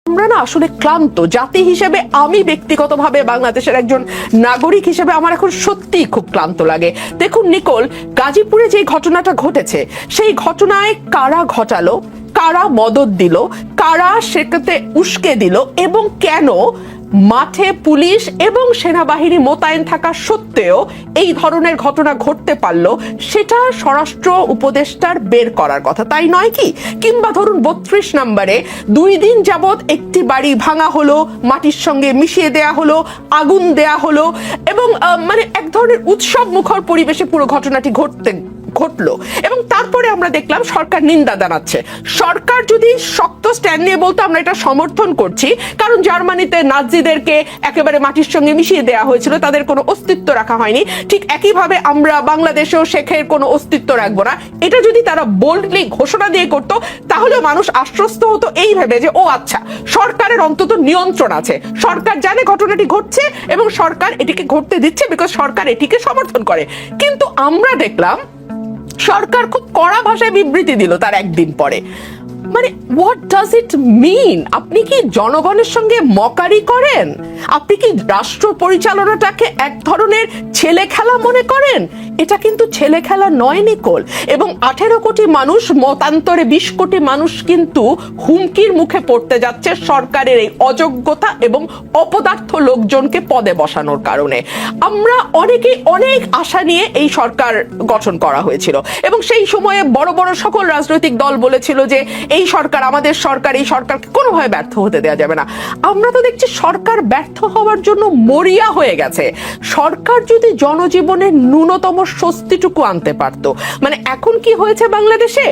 আমরা না আসলে ক্লান্ত জাতি হিসেবে, আমি ব্যক্তিগতভাবে বাংলাদেশের একজন নাগরিক হিসেবে আমার এখন সত্যিই খুব ক্লান্ত লাগে। দেখুন নিকোল, গাজীপুরে যে ঘটনাটা ঘটেছে সেই ঘটনায় কারা ঘটালো, কারা মদদ দিল, কারা সেটাতে উস্কে দিল এবং কেন মাঠে পুলিশ এবং সেনাবাহিনী মোতায়েন থাকা সত্ত্বেও এই ধরনের ঘটনা ঘটতে পারলো, সেটা স্বরাষ্ট্র উপদেষ্টার বের করার কথা, তাই নয় কি? কিংবা ধরুন 32 নম্বরে 2 দিন যাবৎ একটি বাড়ি ভাঙা হলো, মাটির সঙ্গে মিশিয়ে দেয়া হলো, আগুন দেয়া হলো এবং মানে এক ধরনের উৎসব মুখর পরিবেশে পুরো ঘটনাটি ঘটলো এবং তারপরে আমরা দেখলাম সরকার নিন্দা জানাচ্ছে। সরকার যদি শক্ত স্ট্যান্ড নিয়ে বলতো আমরা এটা সমর্থন করছি, কারণ জার্মানিতে নাজিদেরকে একেবারে মাটির সঙ্গে মিশিয়ে দেওয়া হয়েছিল, তাদের কোনো অস্তিত্ব রাখা হয়নি, ঠিক একইভাবে আমরা বাংলাদেশেও শেখের কোনো অস্তিত্ব রাখবো না, এটা যদি তারা বোল্ডলি ঘোষণা দিয়ে করতো তাহলে মানুষ আশ্বস্ত হতো এই ভেবে যে ও আচ্ছা, সরকারের অন্তত নিয়ন্ত্রণ আছে, সরকার জানে ঘটনাটি ঘটছে এবং সরকার এটিকে ঘটতে দিচ্ছে বিকজ সরকার এটিকে সমর্থন করে। কিন্তু আমরা দেখলাম সরকার খুব কড়া ভাষায় বিবৃতি দিল তার একদিন পরে। মানে হোয়াট ডাজ ইট মিন? আপনি কি জনগণের সঙ্গে মকারি করেন? আপনি কি রাষ্ট্র পরিচালনাটাকে এক ধরনের ছেলে খেলা মনে করেন? এটা কিন্তু ছেলে খেলা নয় নিকোল। এবং 18 কোটি মানুষ, মতান্তরে 20 কোটি মানুষ কিন্তু হুমকির মুখে পড়তে যাচ্ছে সরকারের এই অযোগ্যতা এবং অপদার্থ লোকজনকে পদে বসানোর কারণে। আমরা অনেকেই অনেক আশা নিয়ে এই সরকার গঠন করা হয়েছিল এবং সেই সময়ে বড় বড় সকল রাজনৈতিক দল বলেছিল যে এই সরকার আমাদের সরকার, এই সরকারকে কোনোভাবে ব্যর্থ হতে দেওয়া যাবে না। আমরা তো দেখছি সরকার ব্যর্থ হওয়ার জন্য মরিয়া হয়ে গেছে। সরকার যদি জনজীবনের ন্যূনতম স্বস্তিটুকু আনতে পারত। মানে এখন কি হয়েছে বাংলাদেশে,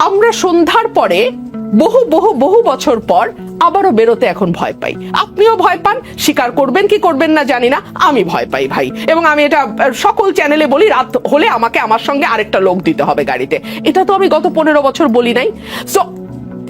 আমরা সন্ধ্যার পরে বহু বহু বহু বছর পর আবারও বেরোতে এখন ভয় পাই। আপনিও ভয় পান, স্বীকার করবেন কি করবেন না জানি না, আমি ভয় পাই ভাই। এবং আমি এটা সকল চ্যানেলে বলি, রাত হলে আমাকে আমার সঙ্গে আরেকটা লোক দিতে হবে গাড়িতে। এটা তো আমি গত 15 বছর বলি নাই। সো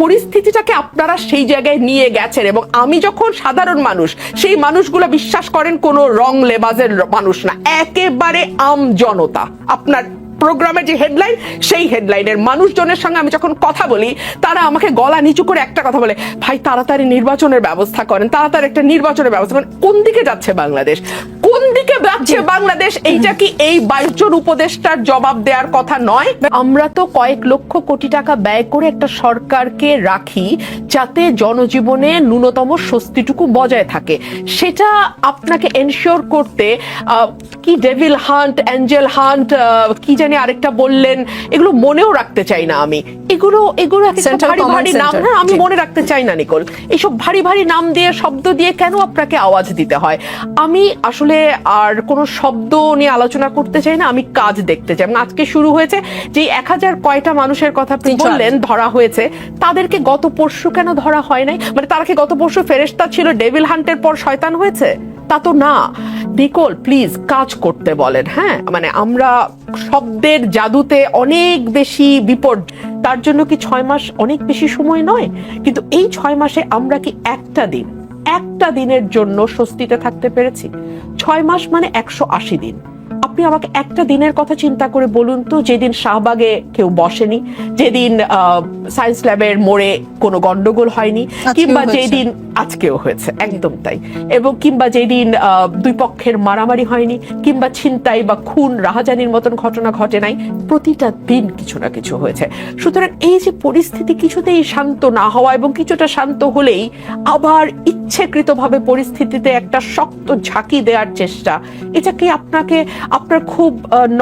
পরিস্থিতিটাকে আপনারা সেই জায়গায় নিয়ে গেছেন এবং আমি যখন সাধারণ মানুষ, সেই মানুষগুলো বিশ্বাস করেন কোন রং লেবাজের মানুষ না, একেবারে আম জনতা। আপনার প্রোগ্রামের যে হেডলাইন, সেই হেডলাইনের মানুষজনের সঙ্গে আমি যখন কথা বলি, তারা আমাকে গলা নিচু করে একটা কথা বলে, ভাই তাড়াতাড়ি নির্বাচনের ব্যবস্থা করেন, তাড়াতাড়ি একটা নির্বাচনের ব্যবস্থা করেন। কোন দিকে যাচ্ছে বাংলাদেশ? কোন দিকে যাচ্ছে বাংলাদেশ? এইটা কি এই 22 জন উপদেষ্টার জবাব দেওয়ার কথা নয়? আমরা তো কয়েক লক্ষ কোটি টাকা ব্যয় করে একটা সরকারকে রাখি যাতে জনজীবনে ন্যূনতম স্বস্তিটুকু বজায় থাকে। সেটা আপনাকে এনশিওর করতে কি ডেভিল হান্ট, অ্যাঞ্জেল হান্ট, কি জানি আরেকটা বললেন, এগুলো মনেও রাখতে চাই না আমি। এগুলো ভারী ভারী নাম না, আমি মনে রাখতে চাই না নিকোল। এইসব ভারী ভারী নাম দিয়ে, শব্দ দিয়ে কেন আপনাকে আওয়াজ দিতে হয়? আমি আসলে আর কোনো শব্দ নিয়ে আলোচনা করতে চাই না, আমি কাজ দেখতে চাই। আজকে শুরু হয়েছে যে 1000 কয়টা মানুষের কথা আপনি বললেন ধরা হয়েছে, তাদেরকে গত পরশু কেন ধরা হয় নাই? মানে তারা কি গত পরশু ফেরেশতা ছিল, ডেভিল হান্টের পর শয়তান হয়েছে? তা তো না নিকোল, প্লিজ কাজ করতে বলেন। হ্যাঁ, মানে আমরা শব্দের জাদুতে অনেক বেশি বিপদ, তার জন্য কি 6 মাস অনেক বেশি সময় নয়? কিন্তু এই 6 মাসে আমরা কি একটা দিনের জন্য স্বস্তিতে থাকতে পেরেছি? 6 মাস মানে 180 দিন। আপনি আমাকে একটা দিনের কথা চিন্তা করে বলুন তো, যেদিন শাহবাগে কেউ বসেনি, যেদিন সায়েন্স ল্যাবের মোড়ে কোনো গন্ডগোল হয়নি, কিংবা যেদিন আজকেও হয়েছে, একদম তাই, এবং কিংবা যেদিন দুই পক্ষের মারামারি হয়নি, কিংবা ছিনতাই বা খুন রাহাজানির মতন ঘটনা ঘটে নাই, প্রতিটা দিন কিছু না কিছু হয়েছে। সুতরাং এই যে পরিস্থিতি কিছুতেই শান্ত না হওয়া এবং কিছুটা শান্ত হলেই আবার ইচ্ছেকৃতভাবে পরিস্থিতিতে একটা শক্ত ঝাঁকি দেওয়ার চেষ্টা, এটা কি আপনার খুব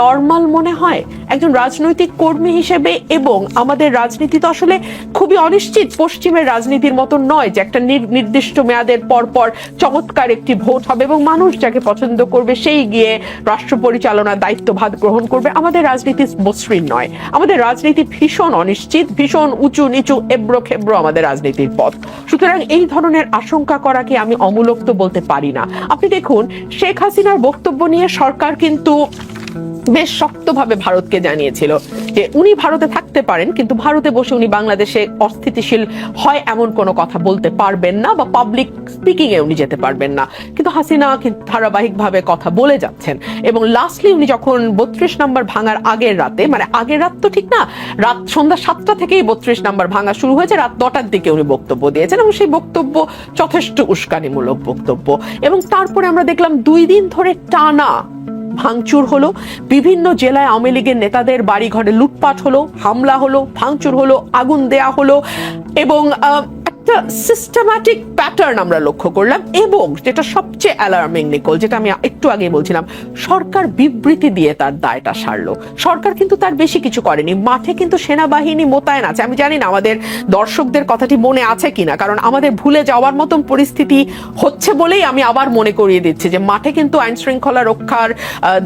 নর্মাল মনে হয় একজন রাজনৈতিক কর্মী হিসেবে? এবং আমাদের রাজনীতি তো আসলে খুবই অনিশ্চিত, পশ্চিমের রাজনীতির মতো নয় যে একটা নির্দিষ্ট মেয়াদের পর পর চমৎকার একটি ভোট হবে এবং মানুষ যাকে পছন্দ করবে সেই গিয়ে রাষ্ট্র পরিচালনার দায়িত্বভার গ্রহণ করবে। আমাদের রাজনীতি মসৃণ নয়, আমাদের রাজনীতি ভীষণ অনিশ্চিত, ভীষণ উঁচু নিচু, এবড়ো খেবড়ো আমাদের রাজনীতির পথ। সুতরাং এই ধরনের আশঙ্কা করাকে আমি অমূলক তো বলতে পারি না। আপনি দেখুন, শেখ হাসিনার বক্তব্য নিয়ে সরকার কিন্তু বেশ শক্তভাবে ভারতকে জানিয়েছিল যে উনি ভারতে থাকতে পারেন, কিন্তু ভারতে বসে উনি বাংলাদেশে অস্থিতিশীল হয় এমন কোনো কথা বলতে পারবেন না, বা পাবলিক স্পিকিং এ উনি যেতে পারবেন না। কিন্তু হাসিনা ধারাবাহিকভাবে কথা বলে যাচ্ছেন, এবং লাস্টলি উনি যখন 32 নম্বর ভাঙার আগের রাতে, মানে আগের রাত তো ঠিক না, রাত সন্ধ্যা 7টা থেকেই 32 নম্বর ভাঙা শুরু হয়েছে, রাত 9টার দিকে উনি বক্তব্য দিয়েছেন, এবং সেই বক্তব্য যথেষ্ট উস্কানিমূলক বক্তব্য। এবং তারপরে আমরা দেখলাম 2 দিন ধরে টানা ভাঙচুর হলো, বিভিন্ন জেলায় আওয়ামী লীগের নেতাদের বাড়ি ঘরে লুটপাট হলো, হামলা হলো, ভাঙচুর হলো, আগুন দেয়া হলো, এবং একটা সিস্টেম্যাটিক প্যাটার্ন আমরা লক্ষ্য করলাম। এবং যেটা সবচেয়ে অ্যালার্মিং নিকোল, যেটা আমি একটু আগে বলছিলাম, সরকার বিবৃতি দিয়ে তার দায়টা সারলো। সরকার কিন্তু তার বেশি কিছু করেনি, মাঠে কিন্তু সেনাবাহিনী মোতায়েন আছে। আমি জানি না আমাদের দর্শকদের কথাটি মনে আছে কিনা, কারণ আমাদের ভুলে যাওয়ার মতন পরিস্থিতি হচ্ছে বলেই আমি আবার মনে করিয়ে দিচ্ছি যে মাঠে কিন্তু আইন শৃঙ্খলা রক্ষার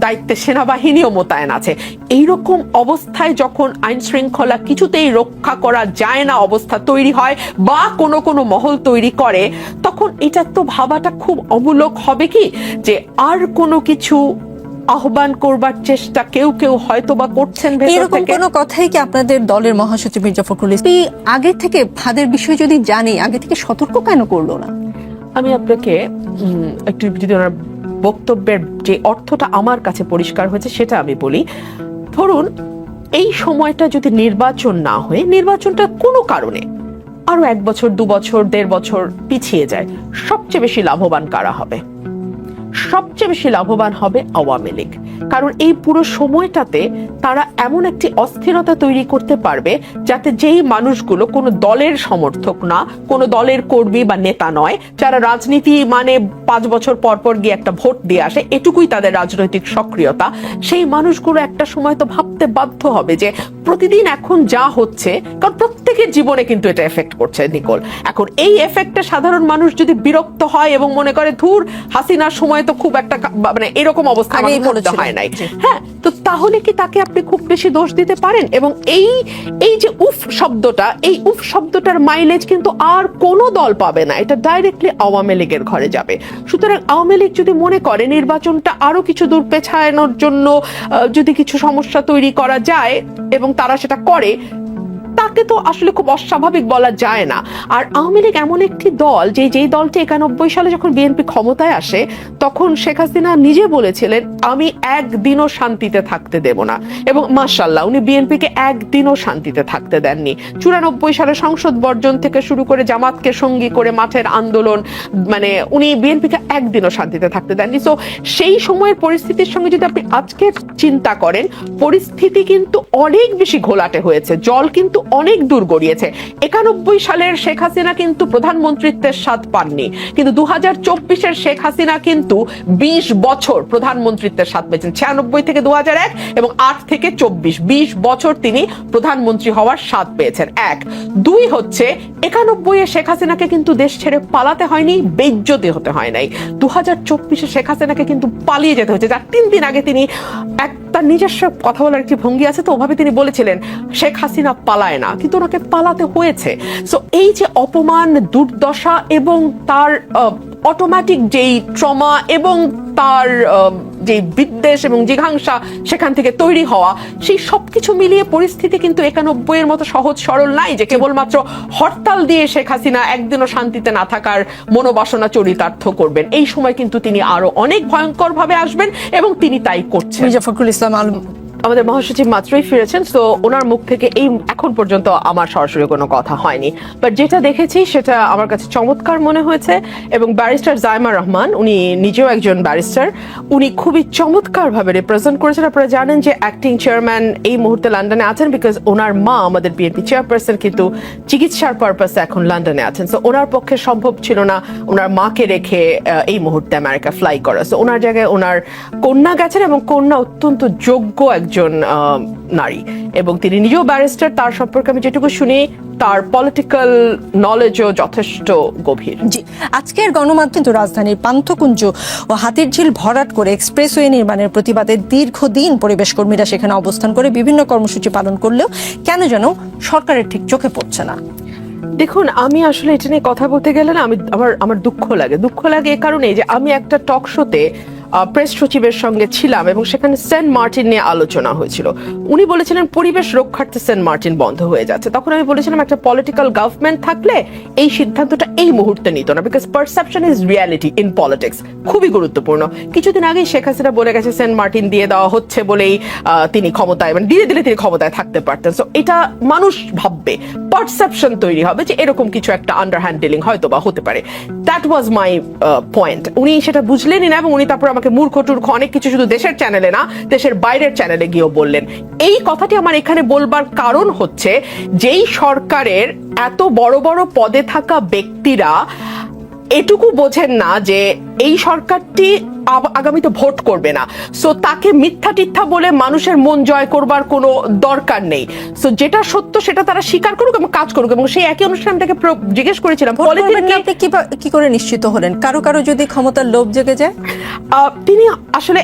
দায়িত্বে সেনাবাহিনীও মোতায়েন আছে। এইরকম অবস্থায় যখন আইন শৃঙ্খলা কিছুতেই রক্ষা করা যায় না অবস্থা তৈরি হয়, বা কোনো মহল তৈরি করে, তখন এটা তো ভাবাটা খুব অমূলক হবে কি যে আর কোনো কিছু আহ্বান করবার চেষ্টা কেউ হয়তো বা করছেন ভেতর থেকে। এরকম কোনো কথাই কি আপনাদের দলের মহাসচিব মির্জা ফখরুল ইসলাম আগে থেকে ফাঁদের বিষয় যদি জানি, আগে থেকে সতর্ক কেন করলো না? আমি আপনাকে একটু যদি ওনার বক্তব্যের যে অর্থটা আমার কাছে পরিষ্কার হয়েছে সেটা আমি বলি। ধরুন এই সময়টা যদি নির্বাচন না হয়ে, নির্বাচনটা কোনো কারণে আরো 1 বছর 2 বছর 1.5 বছর পিছিয়ে যায়, সবচেয়ে বেশি লাভবান কারা হবে? সবচেয়ে বেশি লাভবান হবে আওয়ামী লীগ। কারণ এই পুরো সময়টাতে তারা এমন একটি অস্থিরতা তৈরি করতে পারবে যাতে যেই মানুষগুলো কোনো দলের সমর্থক না, কোনো দলের কর্মী বা নেতা নয়, যারা রাজনীতি মানে 5 বছর পর পর গিয়ে একটা ভোট দিয়ে আসে, এটুকুই তাদের রাজনৈতিক সক্রিয়তা, সেই মানুষগুলো একটা সময় তো ভাবতে বাধ্য হবে যে প্রতিদিন এখন যা হচ্ছে, কারণ প্রত্যেকের জীবনে কিন্তু এটা এফেক্ট করছে নিকোল। এখন এই এফেক্টে সাধারণ মানুষ যদি বিরক্ত হয় এবং মনে করে ধুর হাসিনার সময় তো খুব একটা মানে এরকম অবস্থা পড়তে হয় নাই, হ্যাঁ, তো তাহলে কি তাকে আপনি খুব বেশি দোষ দিতে পারেন? এবং এই যে উফ শব্দটা, এই উফ শব্দটার মাইলেজ কিন্তু আর কোনো দল পাবে না, এটা ডাইরেক্টলি আওয়ামী লীগের ঘরে যাবে। সুতরাং আওয়ামী লীগ যদি মনে করে নির্বাচনটা আরো কিছু দূর পেছানোর জন্য যদি কিছু সমস্যা তৈরি করা যায় এবং তারা সেটা করে, তাকে তো আসলে খুব অস্বাভাবিক বলা যায় না। আর আওয়ামী লীগ এমন একটি দল যেই দলটি 91 সালে যখন বিএনপি ক্ষমতায় আসে, তখন শেখ হাসিনা নিজে বলেছিলেন আমি একদিনও শান্তিতে থাকতে দেব না, এবং মাশাআল্লাহ উনি বিএনপিকে একদিনও শান্তিতে থাকতে দেননি। 94 সালে সংসদ বর্জন থেকে শুরু করে জামাতকে সঙ্গী করে মাঠের আন্দোলন, মানে উনি বিএনপিকে একদিনও শান্তিতে থাকতে দেননি। তো সেই সময়ের পরিস্থিতির সঙ্গে যদি আপনি আজকে চিন্তা করেন, পরিস্থিতি কিন্তু অনেক বেশি ঘোলাটে হয়েছে, জল কিন্তু অনেক দূর গড়িয়েছে। 91 সালের শেখ হাসিনা কিন্তু প্রধানমন্ত্রীত্বের স্বাদ পাননি, কিন্তু 2024-এর শেখ হাসিনা কিন্তু 20 বছর প্রধানমন্ত্রীত্বের স্বাদ পেয়েছেন। 96 থেকে 2001 এবং 8 থেকে 24, 20 বছর তিনি প্রধানমন্ত্রী হওয়ার স্বাদ পেয়েছেন। 1, 2 হচ্ছে 91-এ শেখ হাসিনাকে কিন্তু দেশ ছেড়ে পালাতে হয়নি, বেইজ্জতি হতে হয় নাই। 2024-এ শেখ হাসিনাকে কিন্তু পালিয়ে যেতে হচ্ছে, যার 3 দিন আগে তিনি তার নিজস্ব কথা বলার একটি ভঙ্গি আছে, তো ওভাবে তিনি বলেছিলেন শেখ হাসিনা পালায় না, কিন্তু ওনাকে পালাতে হয়েছে। সো এই যে অপমান, দুর্দশা এবং তার অটোমেটিক যেই ট্রমা এবং তার যে বিদ্বেষ এবং জিঘাংসা সেখান থেকে তৈরি হওয়া, সেই সবকিছু মিলিয়ে পরিস্থিতি কিন্তু 91-এর মতো সহজ সরল নাই যে কেবলমাত্র হরতাল দিয়ে শেখ হাসিনা একদিনও শান্তিতে না থাকার মনোবাসনা চরিতার্থ করবেন। এই সময় কিন্তু তিনি আরো অনেক ভয়ঙ্কর ভাবে আসবেন, এবং তিনি তাই করছেন। মির্জা ফখরুল ইসলাম আলম আমাদের মহাসচিব মাত্রই ফিরেছেন, তো ওনার মুখ থেকে এই এখন পর্যন্ত আমার সরাসরি কোনো কথা হয়নি, বাট যেটা দেখেছি সেটা আমার কাছে চমৎকার মনে হয়েছে। এবং ব্যারিস্টার জাইমা রহমান, উনি নিজেও একজন ব্যারিস্টার, উনি খুবই চমৎকার ভাবে রিপ্রেজেন্ট করেছেন। আপনারা জানেন যে অ্যাক্টিং চেয়ারম্যান এই মুহূর্তে লন্ডনে আছেন, বিকজ ওনার মা আমাদের বিএনপি চেয়ারপারসন কিন্তু চিকিৎসার পারপাসে এখন লন্ডনে আছেন। সো ওনার পক্ষে সম্ভব ছিল না ওনার মাকে রেখে এই মুহূর্তে আমেরিকা ফ্লাই করা। সো ওনার জায়গায় ওনার কন্যা গেছেন, এবং কন্যা অত্যন্ত যোগ্য একজন নারী, এবং তিনি নিজেও ব্যারিস্টার। তার সম্পর্কে আমি যেটুকু শুনি, তার পলিটিক্যাল নলেজও যথেষ্ট গভীর। জি, আজকের গণমাধ্যম কিন্তু রাজধানীর পান্থকুঞ্জ ও হাতিরঝিল ভরাট করে এক্সপ্রেসওয়ে নির্মাণের প্রতিবাদে দীর্ঘদিন পরিবেশ কর্মীরা সেখানে অবস্থান করে বিভিন্ন কর্মসূচি পালন করলেও কেন যেন সরকারের ঠিক চোখে পড়ছে না। দেখুন, আমি আসলে এটা নিয়ে কথা বলতে গেলে না আমার দুঃখ লাগে এ কারণে যে আমি একটা টক শোতে প্রেস সচিবের সঙ্গে ছিলাম এবং সেখানে সেন্ট মার্টিন নিয়ে আলোচনা হয়েছিল। উনি বলেছিলেন পরিবেশ রক্ষার্থে সেন্ট মার্টিন বন্ধ হয়ে যাচ্ছে। তখন আমি বলেছিলাম একটা পলিটিক্যাল গভর্নমেন্ট থাকলে এই সিদ্ধান্তটা এই মুহূর্তে নিত না, because perception is reality in politics, খুবই গুরুত্বপূর্ণ। কিছুদিন আগেই শেখ হাসিনা বলে গেছে সেন্ট মার্টিন দিয়ে দেওয়া হচ্ছে বলেই তিনি ক্ষমতায়, মানে দিলে দিলে তিনি ক্ষমতায় থাকতে পারতেন। সো এটা মানুষ ভাববে, পারসেপশন তৈরি হবে যে এরকম কিছু একটা আন্ডারহ্যান্ড ডিলিং হয়তো বা হতে পারে। That was my point. উনি সেটা বুঝলেনই না এবং উনি তারপর আমাকে মূর্খ টুর্খ অনেক কিছু শুধু দেশের চ্যানেলে না দেশের বাইরের চ্যানেলে গিয়েও বললেন। এই কথাটি আমার এখানে বলবার কারণ হচ্ছে যেই সরকারের এত বড় বড় পদে থাকা ব্যক্তিরা এটুকু বোঝেন না যে এই সরকারটি আগামীতে ভোট করবে না, সো তাকে মিথ্যা টিথ্যা বলে মানুষের মন জয় করবার কোনো দরকার নেই। সো যেটা সত্য সেটা তারা স্বীকার করুক এবং কাজ করুক। এবং সেই একই অনুষ্ঠানে তাকে জিজ্ঞেস করেছিলাম আপনি কি করে নিশ্চিত হলেন কারো কারো যদি ক্ষমতার লোভ জেগে যায়? তিনি আসলে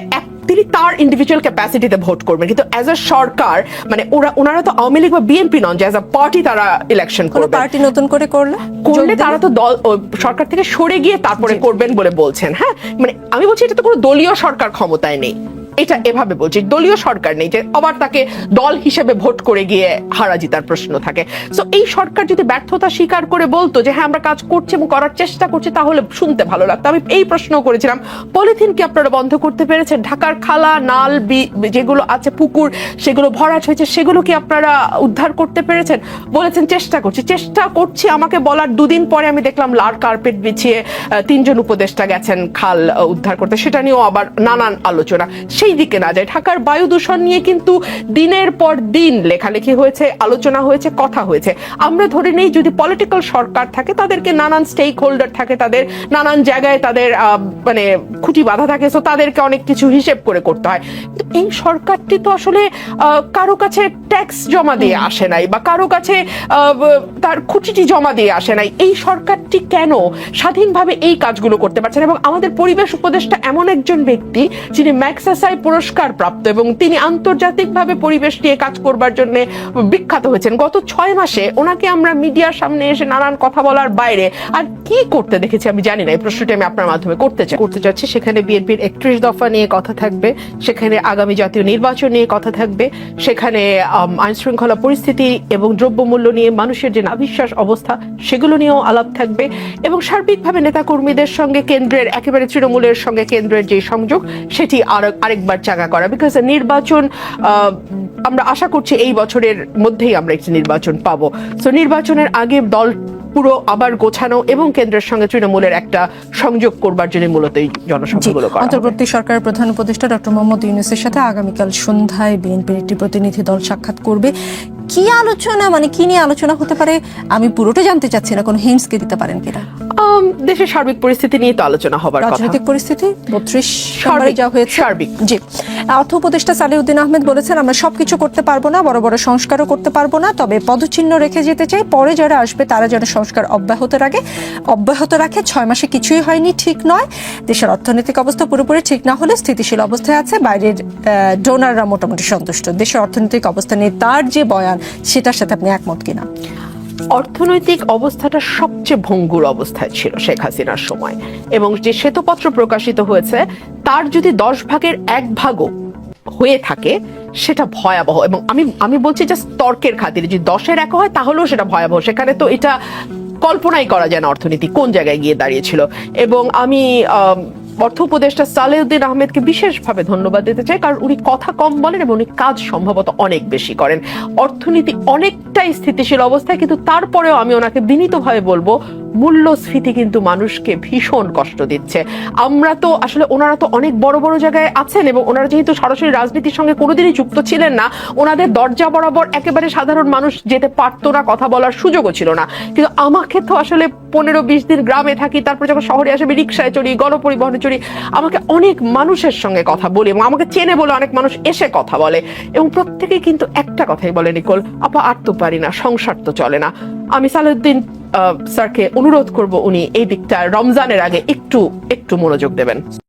তিনি তার ইন্ডিভিজুয়াল ক্যাপাসিটিতে ভোট করবেন, কিন্তু অ্যাজ আ সরকার, মানে ওনারা তো আওয়ামী লীগ বা বিএনপি নন যে অ্যাজ আ পার্টি তারা ইলেকশন করবে। পার্টি নতুন করে করলে তারা তো দল সরকার থেকে সরে গিয়ে তারপরে করবেন বলে বলছেন। হ্যাঁ, মানে আমি বলছি এটা তো কোনো দলীয় সরকার ক্ষমতায় নেই, এটা এভাবে বলছি, দলীয় সরকার নেই যে আবার তাকে দল হিসেবে ভোট করে গিয়ে হারা জিতার প্রশ্ন থাকে। সো এই সরকার যদি ব্যর্থতা স্বীকার করে বলতো যে হ্যাঁ আমরা কাজ করছি এবং করার চেষ্টা করছি, তাহলে শুনতে ভালো লাগতো। আমি এই প্রশ্ন করেছিলাম, পলিথিন কি আপনারা বন্ধ করতে পেরেছেন? ঢাকার খালা নাল যেগুলো আছে পুকুর সেগুলো ভরাট হয়েছে, সেগুলো কি আপনারা উদ্ধার করতে পেরেছেন? বলেছেন চেষ্টা করছি। আমাকে বলার দুদিন পরে আমি দেখলাম লাল কার্পেট বিছিয়ে 3 জন উপদেষ্টা গেছেন খাল উদ্ধার করতে। সেটা নিয়েও আবার নানান আলোচনা। সেই দিকে না যায়, ঢাকার বায়ু দূষণ নিয়ে কিন্তু দিনের পর দিন লেখালেখি হয়েছে, আলোচনা হয়েছে, কথা হয়েছে। আমরা ধরে নেই যদি পলিটিক্যাল সরকার থাকে, তাদেরকে নানান স্টেক হোল্ডার থাকে, তাদের নানান জায়গায় তাদের মানে খুঁটি বাঁধা থাকে, সো তাদেরকে অনেক কিছু হিসেব করে করতে হয়। কিন্তু এই সরকারটি তো আসলে কারো কাছে ট্যাক্স জমা দিয়ে আসে নাই বা কারো কাছে তার খুঁটিটি জমা দিয়ে আসে নাই। এই সরকারটি কেন স্বাধীনভাবে এই কাজগুলো করতে পারছেন? এবং আমাদের পরিবেশ উপদেষ্টা এমন একজন ব্যক্তি যিনি ম্যাগসেসাই পুরস্কার প্রাপ্ত এবং তিনি আন্তর্জাতিকভাবে পরিবেশ নিয়ে কাজ করবার জন্য বিখ্যাত হয়েছেন। গত 6 মাসে ওনাকে আমরা মিডিয়ার সামনে এসে নানান কথা বলার বাইরে আর কি করতে দেখেছি আমি জানি না। এই প্রশ্নটি আমি আপনার মাধ্যমে করতে চাচ্ছি। সেখানে বিএনপির 31 দফা নিয়ে কথা থাকবে, সেখানে আগামী জাতীয় নির্বাচন নিয়ে কথা থাকবে, সেখানে আইন শৃঙ্খলা পরিস্থিতি এবং দ্রব্যমূল্য নিয়ে মানুষের যে নাভিশ্বাস অবস্থা সেগুলো নিয়েও আলাপ থাকবে এবং সার্বিকভাবে নেতাকর্মীদের সঙ্গে কেন্দ্রের, একেবারে তৃণমূলের সঙ্গে কেন্দ্রের যে সংযোগ সেটি আরেকবার চাঙ্গা করা। বিকজ নির্বাচন আমরা আশা করছি এই বছরের মধ্যেই আমরা একটি নির্বাচন পাবো। সো নির্বাচনের আগে দল পুরো আবার গোছানো এবং কেন্দ্রের সঙ্গে তৃণমূলের একটা সংযোগ করবার জন্য মূলত এই জনসভাগুলো করা। অন্তর্বর্তী সরকারের প্রধান উপদেষ্টা ডক্টর মোহাম্মদ ইউনূসের সাথে আগামীকাল সন্ধ্যায় বিএনপির একটি প্রতিনিধি দল সাক্ষাৎ করবে। কি আলোচনা, মানে কি নিয়ে আলোচনা হতে পারে আমি পুরোটা জানতে চাচ্ছি না, কোনো হিন্টস কে দিতে পারেন কিনা? দেশের সার্বিক পরিস্থিতি নিয়ে তো আলোচনা হবার কথা। রাজনৈতিক পরিস্থিতি 32 নম্বরে যা হয়েছে সার্বিক। জি, অর্থ উপদেষ্টা সালেউদ্দিন আহমেদ বলেছেন আমরা সবকিছু করতে পারবো না, বড় বড় সংস্কারও করতে পারবো না, তবে পদচিহ্ন রেখে যেতে চাই, পরে যারা আসবে তারা যেন সংস্কার অব্যাহত রাখে। 6 মাসে কিছুই হয়নি ঠিক নয়। দেশের অর্থনৈতিক অবস্থা পুরোপুরি ঠিক না হলে স্থিতিশীল অবস্থায় আছে, বাইরের ডোনাররা মোটামুটি সন্তুষ্ট। দেশের অর্থনৈতিক অবস্থা নিয়ে তার যে বয়ান সেটার সাথে আপনি একমত কিনা? অর্থনৈতিক অবস্থাটা সবচেয়ে ভঙ্গুর অবস্থায় ছিল শেখ হাসিনার সময় এবং যে শ্বেতপত্র প্রকাশিত হয়েছে তার যদি 10 ভাগের 1 ভাগও হয়ে থাকে সেটা ভয়াবহ। এবং আমি বলছি যে তর্কের খাতিরে যদি 10-এর 1 হয় তাহলেও সেটা ভয়াবহ। সেখানে তো এটা কল্পনাই করা যায় না অর্থনীতি কোন জায়গায় গিয়ে দাঁড়িয়েছিল। এবং আমি অর্থ উপদেষ্টা সালেউদ্দিন আহমেদকে বিশেষভাবে ধন্যবাদ দিতে চাই, কারণ উনি কথা কম বলেন এবং উনি কাজ সম্ভবত অনেক বেশি করেন। অর্থনীতি অনেকটাই স্থিতিশীল অবস্থায়, কিন্তু তারপরেও আমি ওনাকে বিনীতভাবে বলবো মূল্যস্ফীতি কিন্তু মানুষকে ভীষণ কষ্ট দিচ্ছে। আমরা তো আসলে ওনারা তো অনেক বড় বড় জায়গায় আছেন এবং ওনারা যেহেতু সরাসরি রাজনীতির সঙ্গে কোনোদিনই যুক্ত ছিলেন না, ওনাদের দরজা বরাবর একেবারে সাধারণ মানুষ যেতে পারতো না, কথা বলার সুযোগও ছিল না। কিন্তু আমাকে তো আসলে 15-20 দিন গ্রামে থাকি, তারপর যখন শহরে আসে আমি রিক্সায় চড়ি, গণপরিবহনে চড়ি, আমাকে অনেক মানুষের সঙ্গে কথা বলি এবং আমাকে চেনে বলে অনেক মানুষ এসে কথা বলে এবং প্রত্যেকেই কিন্তু একটা কথাই বলে, নিকোল আপা আর তো পারি না, সংসার তো চলে না। আমি সালেউদ্দিন স্যারকে অনুরোধ করব উনি এই দিকটা রমজানের আগে একটু মনোযোগ দেবেন।